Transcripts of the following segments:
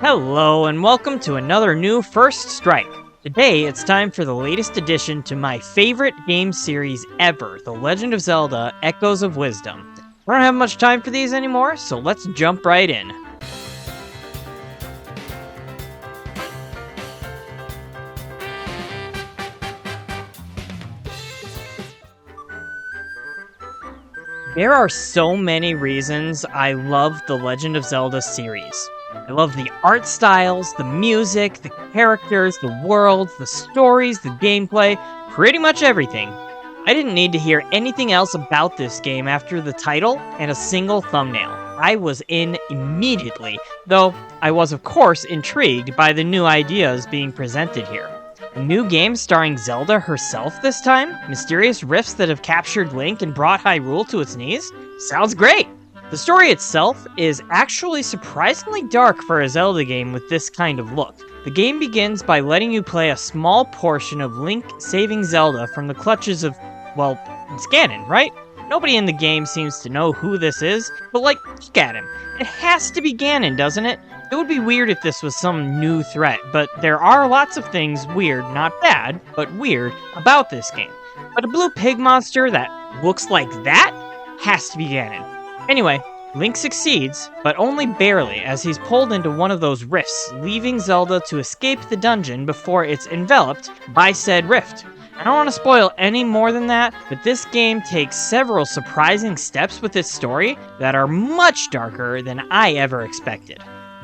Hello, and welcome to another new First Strike. Today, it's time for the latest addition to my favorite game series ever, The Legend of Zelda: Echoes of Wisdom. I don't have much time for these anymore, so let's jump right in. There are so many reasons I love the Legend of Zelda series. I love the art styles, the music, the characters, the worlds, the stories, the gameplay, pretty much everything. I didn't need to hear anything else about this game after the title and a single thumbnail. I was in immediately, though I was of course intrigued by the new ideas being presented here. A new game starring Zelda herself this time? Mysterious rifts that have captured Link and brought Hyrule to its knees? Sounds great! The story itself is actually surprisingly dark for a Zelda game with this kind of look. The game begins by letting you play a small portion of Link saving Zelda from the clutches of, well, it's Ganon, right? Nobody in the game seems to know who this is, but look at him. It has to be Ganon, doesn't it? It would be weird if this was some new threat, but there are lots of things weird, not bad, but weird, about this game. But a blue pig monster that looks like that has to be Ganon. Anyway, Link succeeds, but only barely, as he's pulled into one of those rifts, leaving Zelda to escape the dungeon before it's enveloped by said rift. I don't want to spoil any more than that, but this game takes several surprising steps with its story that are much darker than I ever expected.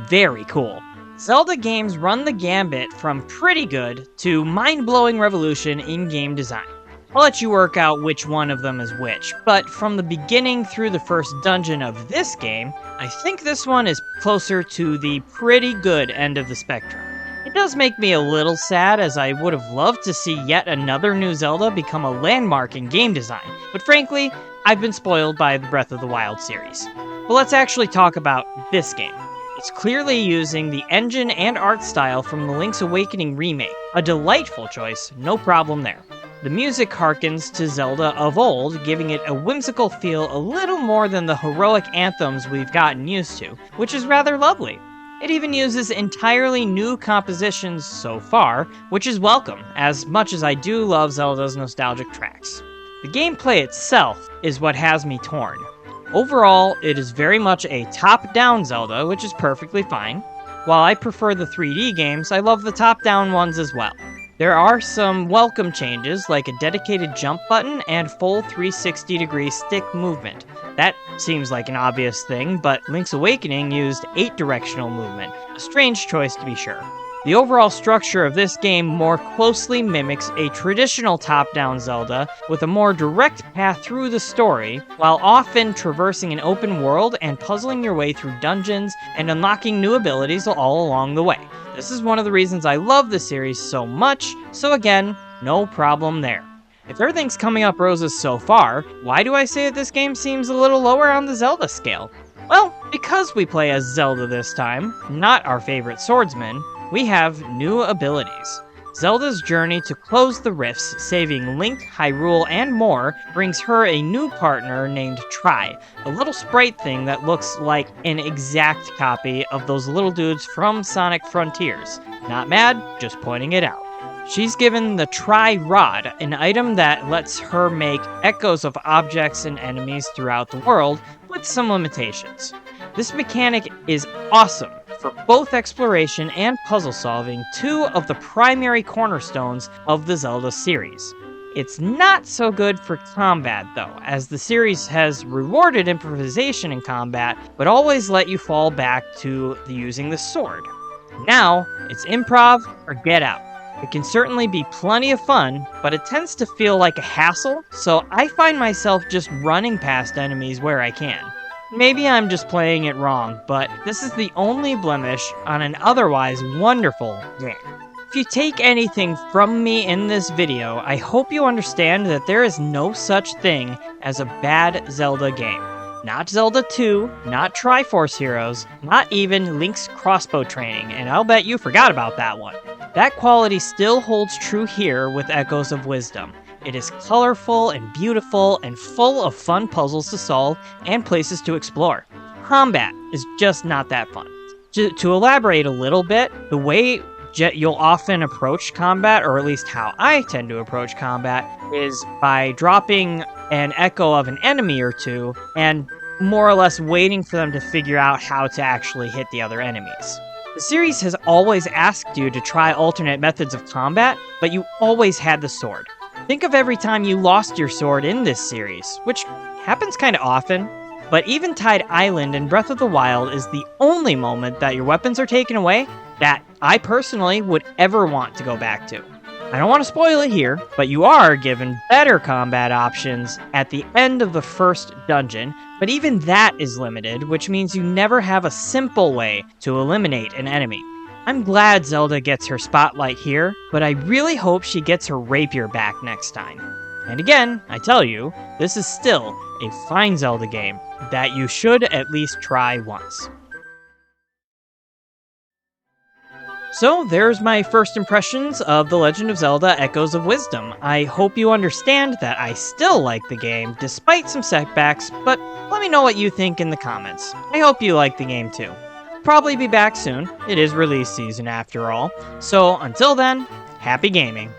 Very cool. Zelda games run the gambit from pretty good to mind-blowing revolution in game design. I'll let you work out which one of them is which, but from the beginning through the first dungeon of this game, I think this one is closer to the pretty good end of the spectrum. It does make me a little sad, as I would have loved to see yet another new Zelda become a landmark in game design, but frankly, I've been spoiled by the Breath of the Wild series. But let's actually talk about this game. It's clearly using the engine and art style from the Link's Awakening remake. A delightful choice, no problem there. The music harkens to Zelda of old, giving it a whimsical feel a little more than the heroic anthems we've gotten used to, which is rather lovely. It even uses entirely new compositions so far, which is welcome, as much as I do love Zelda's nostalgic tracks. The gameplay itself is what has me torn. Overall, it is very much a top-down Zelda, which is perfectly fine. While I prefer the 3D games, I love the top-down ones as well. There are some welcome changes, like a dedicated jump button and full 360-degree stick movement. That seems like an obvious thing, but Link's Awakening used 8-directional movement, a strange choice to be sure. The overall structure of this game more closely mimics a traditional top-down Zelda with a more direct path through the story, while often traversing an open world and puzzling your way through dungeons and unlocking new abilities all along the way. This is one of the reasons I love the series so much, so again, no problem there. If everything's coming up roses so far, why do I say that this game seems a little lower on the Zelda scale? Well, because we play as Zelda this time, not our favorite swordsman, we have new abilities. Zelda's journey to close the rifts, saving Link, Hyrule, and more, brings her a new partner named Tri, a little sprite thing that looks like an exact copy of those little dudes from Sonic Frontiers. Not mad, just pointing it out. She's given the Tri Rod, an item that lets her make echoes of objects and enemies throughout the world, with some limitations. This mechanic is awesome for both exploration and puzzle solving, two of the primary cornerstones of the Zelda series. It's not so good for combat though, as the series has rewarded improvisation in combat, but always let you fall back to using the sword. Now, it's improv or get out. It can certainly be plenty of fun, but it tends to feel like a hassle, so I find myself just running past enemies where I can. Maybe I'm just playing it wrong, but this is the only blemish on an otherwise wonderful game. If you take anything from me in this video, I hope you understand that there is no such thing as a bad Zelda game. Not Zelda 2, not Triforce Heroes, not even Link's crossbow training, and I'll bet you forgot about that one. That quality still holds true here with Echoes of Wisdom. It is colorful and beautiful and full of fun puzzles to solve and places to explore. Combat is just not that fun. To elaborate a little bit, the way you'll often approach combat, or at least how I tend to approach combat, is by dropping an echo of an enemy or two and more or less waiting for them to figure out how to actually hit the other enemies. The series has always asked you to try alternate methods of combat, but you always had the sword. Think of every time you lost your sword in this series, which happens kind of often, but Eventide Island in Breath of the Wild is the only moment that your weapons are taken away that I personally would ever want to go back to. I don't want to spoil it here, but you are given better combat options at the end of the first dungeon, but even that is limited, which means you never have a simple way to eliminate an enemy. I'm glad Zelda gets her spotlight here, but I really hope she gets her rapier back next time. And again, I tell you, this is still a fine Zelda game that you should at least try once. So there's my first impressions of The Legend of Zelda Echoes of Wisdom. I hope you understand that I still like the game despite some setbacks, but let me know what you think in the comments. I hope you like the game too. Probably be back soon. It is release season after all. So until then, happy gaming.